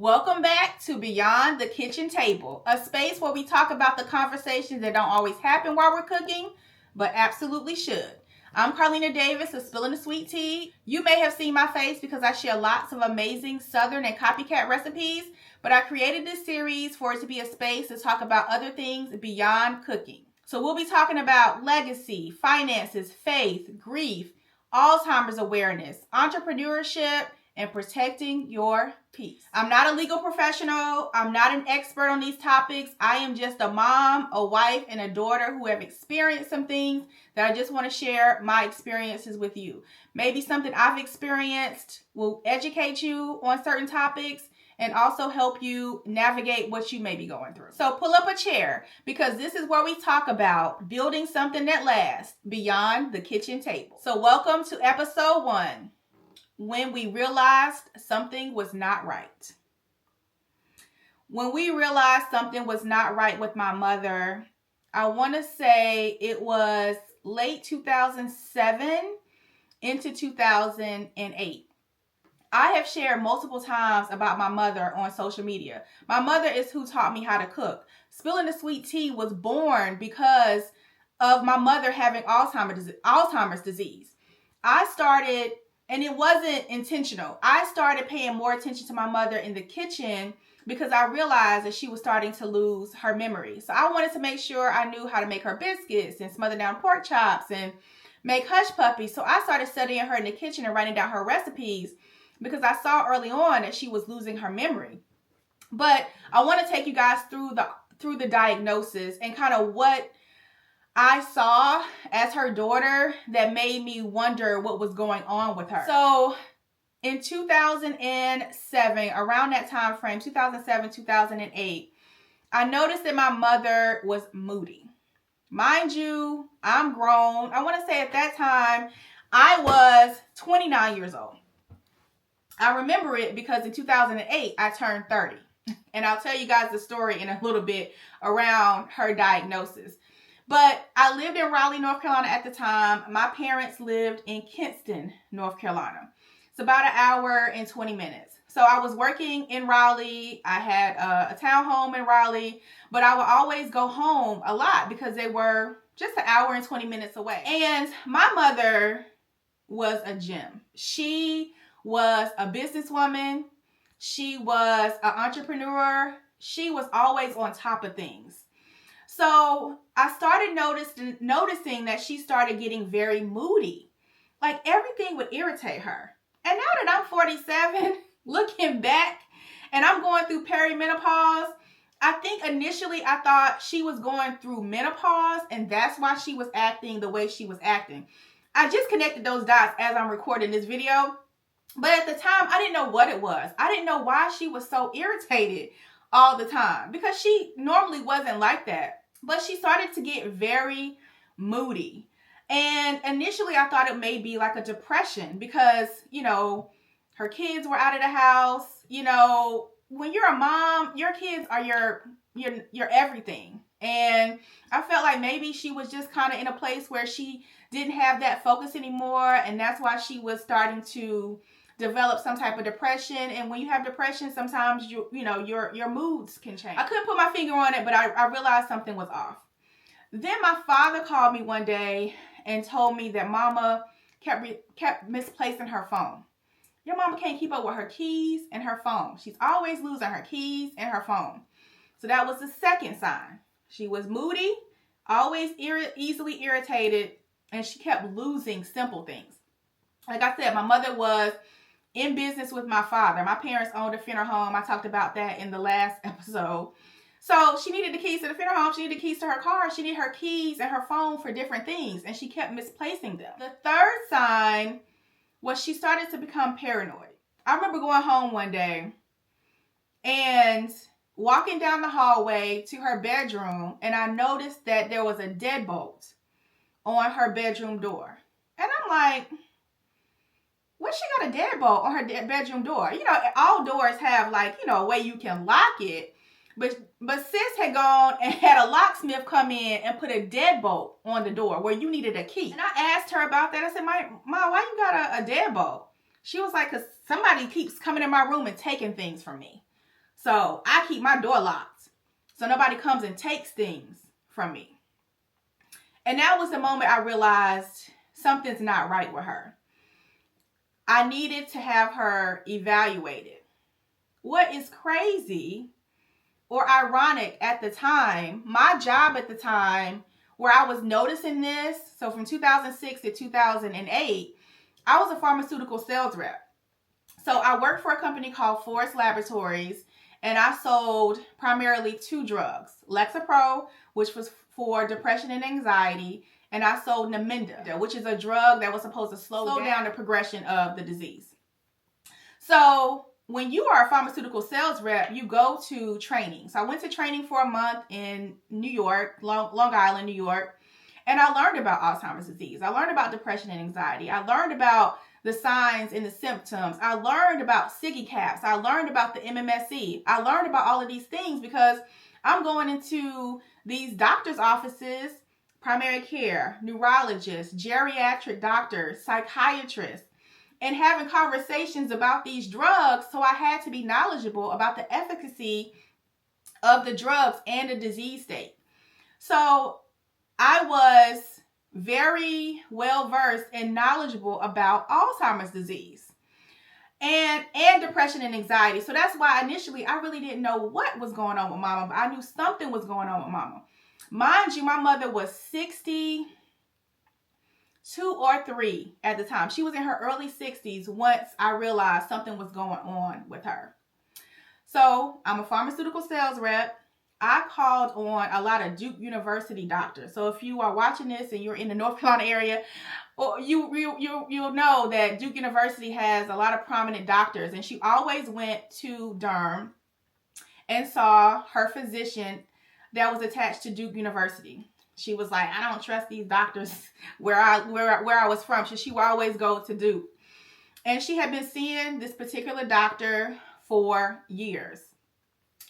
Welcome back to Beyond the Kitchen Table, a space where we talk about the conversations that don't always happen while we're cooking, but absolutely should. I'm Carlina Davis of Spilling the Sweet Tea. You may have seen my face because I share lots of amazing Southern and copycat recipes, but I created this series for it to be a space to talk about other things beyond cooking. So we'll be talking about legacy, finances, faith, grief, Alzheimer's awareness, entrepreneurship, and protecting your peace. I'm not a legal professional. I'm not an expert on these topics. I am just a mom, a wife, and a daughter who have experienced some things that I just want to share my experiences with you. Maybe something I've experienced will educate you on certain topics and also help you navigate what you may be going through. So pull up a chair because this is where we talk about building something that lasts beyond the kitchen table. So welcome to episode 1. When we realized something was not right. When we realized something was not right with my mother, I want to say it was late 2007 into 2008. I have shared multiple times about my mother on social media. My mother is who taught me how to cook. Spilling the Sweet Tea was born because of my mother having Alzheimer's disease. And it wasn't intentional. I started paying more attention to my mother in the kitchen because I realized that she was starting to lose her memory. So I wanted to make sure I knew how to make her biscuits and smother down pork chops and make hush puppies. So I started studying her in the kitchen and writing down her recipes because I saw early on that she was losing her memory. But I want to take you guys through the diagnosis and kind of what I saw as her daughter that made me wonder what was going on with her. So in 2007, around that time frame, 2007, 2008, I noticed that my mother was moody. Mind you, I'm grown. I want to say at that time, I was 29 years old. I remember it because in 2008, I turned 30. And I'll tell you guys the story in a little bit around her diagnosis. But I lived in Raleigh, North Carolina at the time. My parents lived in Kinston, North Carolina. It's about an hour and 20 minutes. So I was working in Raleigh. I had a townhome in Raleigh, but I would always go home a lot because they were just an hour and 20 minutes away. And my mother was a gem. She was a businesswoman. She was an entrepreneur. She was always on top of things. So I started noticing that she started getting very moody. Like everything would irritate her. And now that I'm 47, looking back, and I'm going through perimenopause, I think initially I thought she was going through menopause and that's why she was acting the way she was acting. I just connected those dots as I'm recording this video. But at the time, I didn't know what it was. I didn't know why she was so irritated all the time because she normally wasn't like that. But she started to get very moody. And initially I thought it may be like a depression because, her kids were out of the house. When you're a mom, your kids are your everything. And I felt like maybe she was just kind of in a place where she didn't have that focus anymore. And that's why she was starting to develop some type of depression. And when you have depression, sometimes your moods can change. I couldn't put my finger on it, but I realized something was off. Then my father called me one day and told me that mama kept misplacing her phone. Your mama can't keep up with her keys and her phone. She's always losing her keys and her phone. So that was the second sign. She was moody, always easily irritated, and she kept losing simple things. Like I said, my mother was in business with my father. My parents owned a funeral home. I talked about that in the last episode. So she needed the keys to the funeral home. She needed the keys to her car. She needed her keys and her phone for different things. And she kept misplacing them. The third sign was she started to become paranoid. I remember going home one day and walking down the hallway to her bedroom. And I noticed that there was a deadbolt on her bedroom door. And I'm like, what she got a deadbolt on her bedroom door? All doors have a way you can lock it. But sis had gone and had a locksmith come in and put a deadbolt on the door where you needed a key. And I asked her about that. I said, Mom, why you got a deadbolt? She was like, because somebody keeps coming in my room and taking things from me. So I keep my door locked so nobody comes and takes things from me. And that was the moment I realized something's not right with her. I needed to have her evaluated. What is crazy or ironic at the time, my job at the time where I was noticing this, so from 2006 to 2008, I was a pharmaceutical sales rep. So I worked for a company called Forest Laboratories, and I sold primarily 2 drugs, Lexapro, which was for depression and anxiety, and I sold Namenda, which is a drug that was supposed to slow down the progression of the disease. So when you are a pharmaceutical sales rep, you go to training. So I went to training for a month in New York, Long Island, New York, and I learned about Alzheimer's disease. I learned about depression and anxiety. I learned about the signs and the symptoms. I learned about SIGI caps. I learned about the MMSE. I learned about all of these things because I'm going into these doctors' offices, primary care, neurologists, geriatric doctors, psychiatrists, and having conversations about these drugs. So I had to be knowledgeable about the efficacy of the drugs and the disease state. So I was very well versed and knowledgeable about Alzheimer's disease and depression and anxiety. So that's why initially I really didn't know what was going on with mama, but I knew something was going on with mama. Mind you, my mother was 62 or 3 at the time. She was in her early 60s once I realized something was going on with her. So I'm a pharmaceutical sales rep. I called on a lot of Duke University doctors. So if you are watching this and you're in the North Carolina area, or you'll know that Duke University has a lot of prominent doctors. And she always went to Durham and saw her physician that was attached to Duke University. She was like, I don't trust these doctors where I was from. So she would always go to Duke. And she had been seeing this particular doctor for years.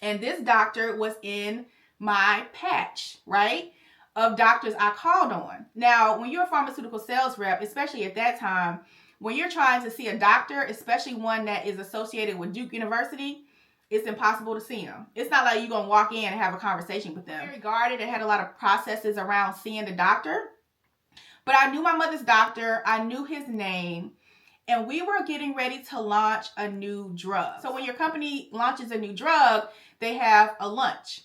And this doctor was in my patch, right, of doctors I called on. Now, when you're a pharmaceutical sales rep, especially at that time, when you're trying to see a doctor, especially one that is associated with Duke University, it's impossible to see them. It's not like you're going to walk in and have a conversation with them. Very guarded and had a lot of processes around seeing the doctor. But I knew my mother's doctor. I knew his name. And we were getting ready to launch a new drug. So when your company launches a new drug, they have a lunch.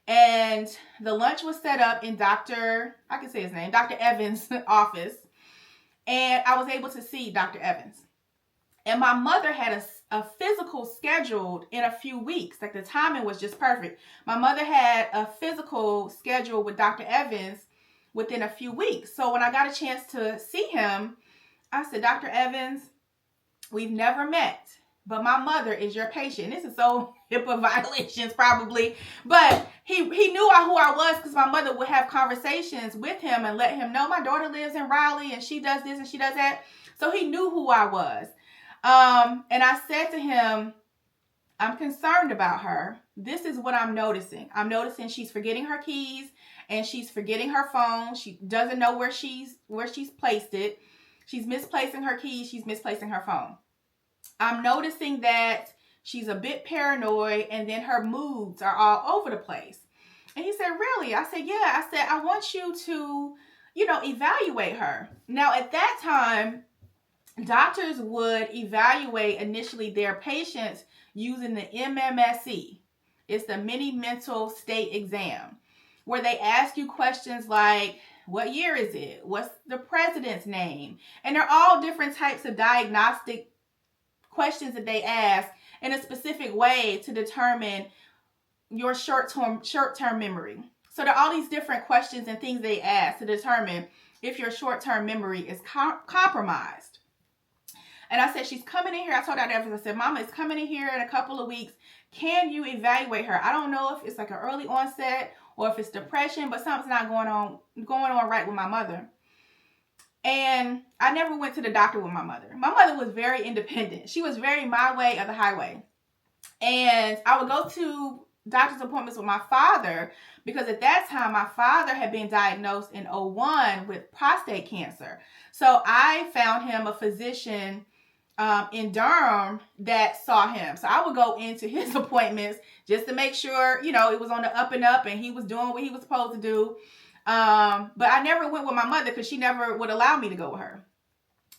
And the lunch was set up in Dr. Evans' office. And I was able to see Dr. Evans. And my mother had a physical scheduled in a few weeks. Like the timing was just perfect. My mother had a physical scheduled with Dr. Evans within a few weeks. So when I got a chance to see him, I said, Dr. Evans, we've never met, but my mother is your patient. This is so HIPAA violations probably, but he knew who I was because my mother would have conversations with him and let him know my daughter lives in Raleigh and she does this and she does that. So he knew who I was. And I said to him, I'm concerned about her. This is what I'm noticing. I'm noticing she's forgetting her keys and she's forgetting her phone. She doesn't know where she's placed it. She's misplacing her keys. She's misplacing her phone. I'm noticing that she's a bit paranoid and then her moods are all over the place. And he said, really? I said, yeah. I said, I want you to, evaluate her. Now, at that time, doctors would evaluate initially their patients using the MMSE. It's the Mini Mental State Exam, where they ask you questions like, what year is it? What's the president's name? And they're all different types of diagnostic questions that they ask in a specific way to determine your short-term memory. So there are all these different questions and things they ask to determine if your short-term memory is compromised. And I said, she's coming in here. I told Dr. Evans, I said, Mama is coming in here in a couple of weeks. Can you evaluate her? I don't know if it's like an early onset or if it's depression, but something's not going on right with my mother. And I never went to the doctor with my mother. My mother was very independent. She was very my way or the highway. And I would go to doctor's appointments with my father because at that time, my father had been diagnosed in 2001 with prostate cancer. So I found him a physician in Durham that saw him. So I would go into his appointments just to make sure, you know, it was on the up and up and he was doing what he was supposed to do. But I never went with my mother because she never would allow me to go with her.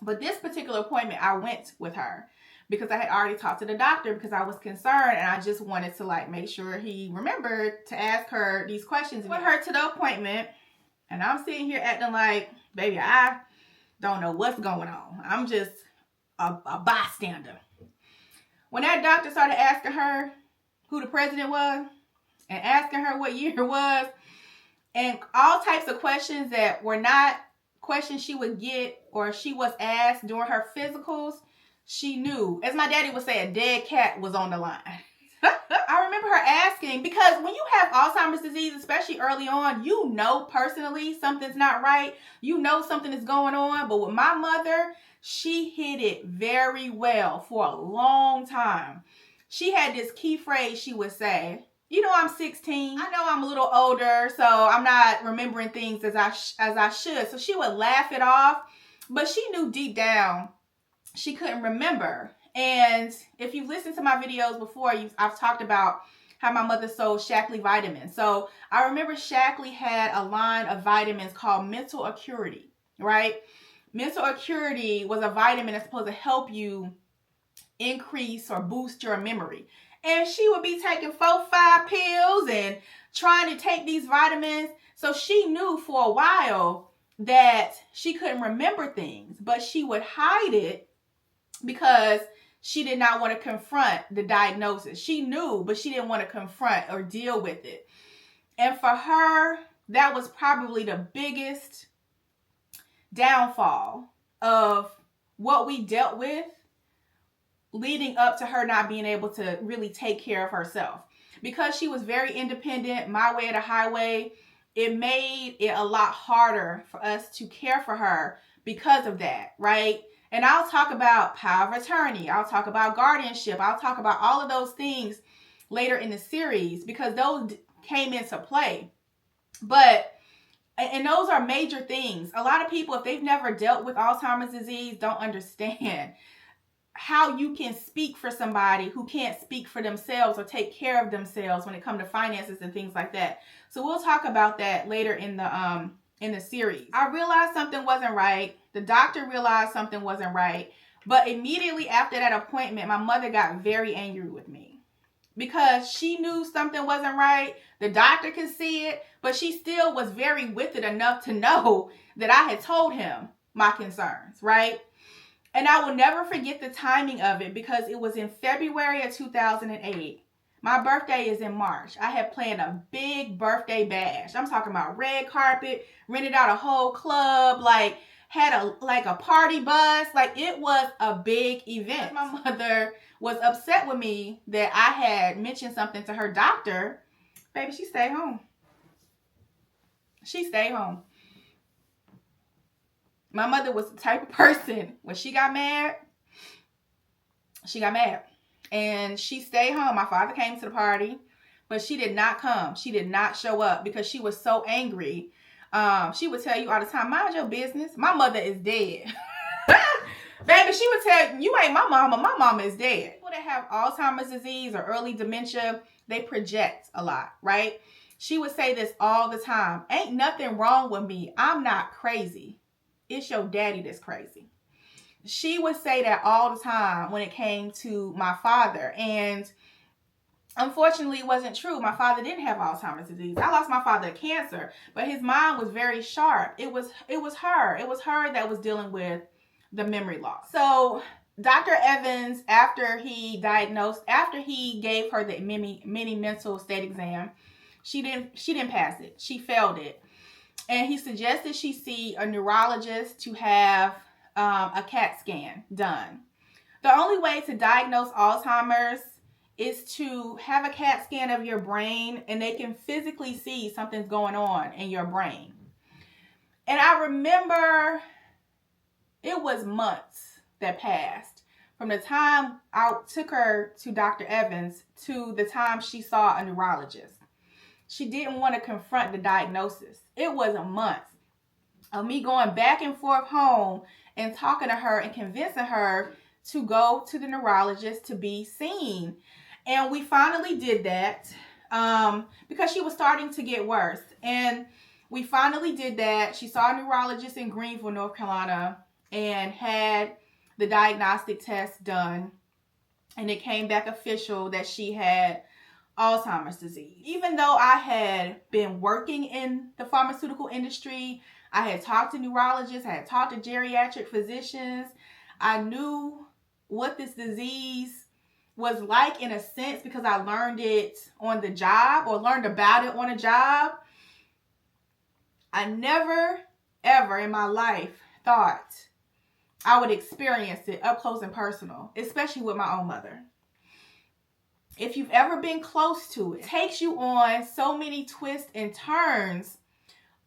But this particular appointment, I went with her because I had already talked to the doctor because I was concerned and I just wanted to like make sure he remembered to ask her these questions. Went her to the appointment and I'm sitting here acting like, baby, I don't know what's going on. I'm just a bystander. When that doctor started asking her who the president was and asking her what year it was and all types of questions that were not questions she would get or she was asked during her physicals, she knew. As my daddy would say, a dead cat was on the line. I remember her asking, because when you have Alzheimer's disease, especially early on, you know personally something's not right. You know something is going on. But with my mother, she hid it very well for a long time. She had this key phrase she would say, you know, I'm 16. I know I'm a little older, so I'm not remembering things as I should. So she would laugh it off, but she knew deep down she couldn't remember. And if you've listened to my videos before, I've talked about how my mother sold Shaklee vitamins. So I remember Shaklee had a line of vitamins called Mental Acuity, right? Mental Acuity was a vitamin that's supposed to help you increase or boost your memory. And she would be taking 4-5 pills and trying to take these vitamins. So she knew for a while that she couldn't remember things, but she would hide it because she did not want to confront the diagnosis. She knew, but she didn't want to confront or deal with it. And for her, that was probably the biggest downfall of what we dealt with leading up to her not being able to really take care of herself. Because she was very independent, my way or the highway, it made it a lot harder for us to care for her because of that, right? And I'll talk about power of attorney. I'll talk about guardianship. I'll talk about all of those things later in the series because those came into play. And those are major things. A lot of people, if they've never dealt with Alzheimer's disease, don't understand how you can speak for somebody who can't speak for themselves or take care of themselves when it comes to finances and things like that. So we'll talk about that later in the series. I realized something wasn't right. The doctor realized something wasn't right. But immediately after that appointment, my mother got very angry with me because she knew something wasn't right. The doctor could see it, but she still was very with it enough to know that I had told him my concerns, right? And I will never forget the timing of it because it was in February of 2008. My birthday is in March. I had planned a big birthday bash. I'm talking about red carpet, rented out a whole club, like had a party bus. Like it was a big event. My mother was upset with me that I had mentioned something to her doctor. Baby, she stayed home. She stayed home. My mother was the type of person, when she got mad, she got mad. And she stayed home. My father came to the party, but she did not come. She did not show up because she was so angry. She would tell you all the time, mind your business. My mother is dead. Baby, she would tell you ain't my mama. My mama is dead. People that have Alzheimer's disease or early dementia, they project a lot, right? She would say this all the time. Ain't nothing wrong with me. I'm not crazy. It's your daddy that's crazy. She would say that all the time when it came to my father. And unfortunately, it wasn't true. My father didn't have Alzheimer's disease. I lost my father to cancer, but his mind was very sharp. It was her. It was her that was dealing with the memory loss. So Dr. Evans, after he gave her the mini mental state exam, she didn't pass it. She failed it. And he suggested she see a neurologist to have a CAT scan done. The only way to diagnose Alzheimer's is to have a CAT scan of your brain and they can physically see something's going on in your brain. And I remember it was months that passed from the time I took her to Dr. Evans to the time she saw a neurologist. She didn't want to confront the diagnosis. It was a month of me going back and forth home and talking to her and convincing her to go to the neurologist to be seen. And we finally did that because she was starting to get worse. And we finally did that. She saw a neurologist in Greenville, North Carolina, and had the diagnostic test done. And it came back official that she had Alzheimer's disease. Even though I had been working in the pharmaceutical industry, I had talked to neurologists, I had talked to geriatric physicians, I knew what this disease was like in a sense because I learned it on the job or learned about it on a job. I never, ever in my life thought I would experience it up close and personal, especially with my own mother. If you've ever been close to it, it takes you on so many twists and turns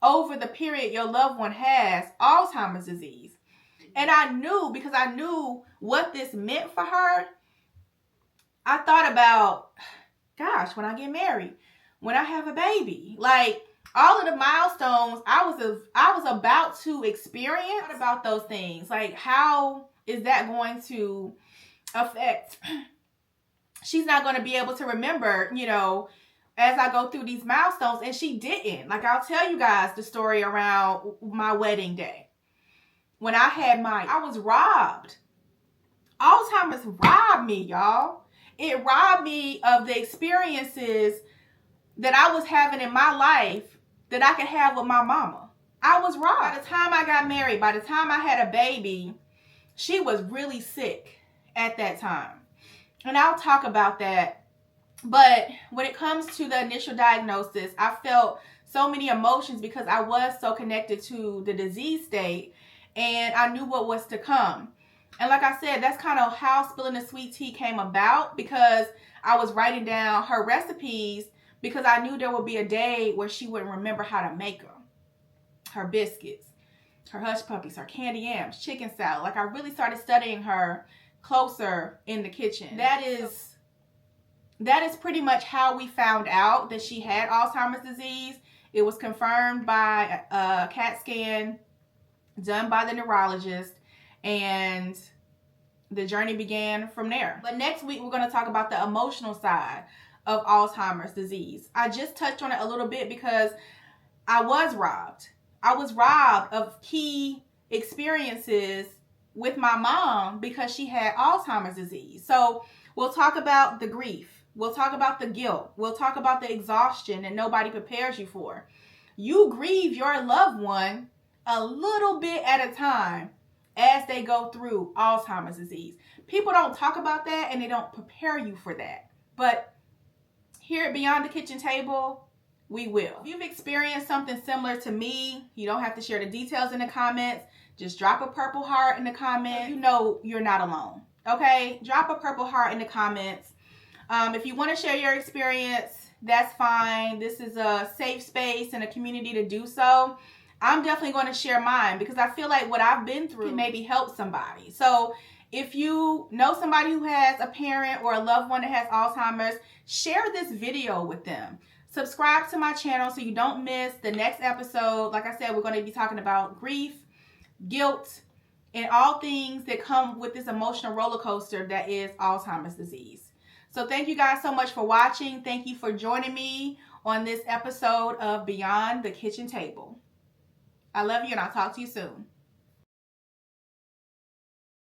over the period your loved one has Alzheimer's disease. And I knew, because I knew what this meant for her, I thought about, gosh, when I get married, when I have a baby, like all of the milestones I was about to experience, about those things. Like, how is that going to affect? She's not going to be able to remember, you know, as I go through these milestones. And she didn't. Like, I'll tell you guys the story around my wedding day. When I had I was robbed. Alzheimer's robbed me, y'all. It robbed me of the experiences that I was having in my life that I could have with my mama. I was robbed. By the time I got married, by the time I had a baby, she was really sick at that time. And I'll talk about that. But when it comes to the initial diagnosis, I felt so many emotions because I was so connected to the disease state and I knew what was to come. And like I said, that's kind of how Spilling the Sweet Tea came about, because I was writing down her recipes because I knew there would be a day where she wouldn't remember how to make them. Her biscuits, her hush puppies, her candy yams, chicken salad. Like, I really started studying her closer in the kitchen. That is pretty much how we found out that she had Alzheimer's disease. It was confirmed by a CAT scan done by the neurologist, and the journey began from there. But next week, we're going to talk about the emotional side of Alzheimer's disease. I just touched on it a little bit because I was robbed. I was robbed of key experiences with my mom because she had Alzheimer's disease. So we'll talk about the grief. We'll talk about the guilt. We'll talk about the exhaustion that nobody prepares you for. You grieve your loved one a little bit at a time as they go through Alzheimer's disease. People don't talk about that and they don't prepare you for that. But here at Beyond the Kitchen Table, we will. If you've experienced something similar to me, you don't have to share the details in the comments. Just drop a purple heart in the comments. You know you're not alone. Okay? Drop a purple heart in the comments. If you want to share your experience, that's fine. This is a safe space and a community to do so. I'm definitely going to share mine because I feel like what I've been through can maybe help somebody. So if you know somebody who has a parent or a loved one that has Alzheimer's, share this video with them. Subscribe to my channel so you don't miss the next episode. Like I said, we're going to be talking about grief, guilt, and all things that come with this emotional roller coaster that is Alzheimer's disease. So thank you guys so much for watching. Thank you for joining me on this episode of Beyond the Kitchen Table. I love you and I'll talk to you soon.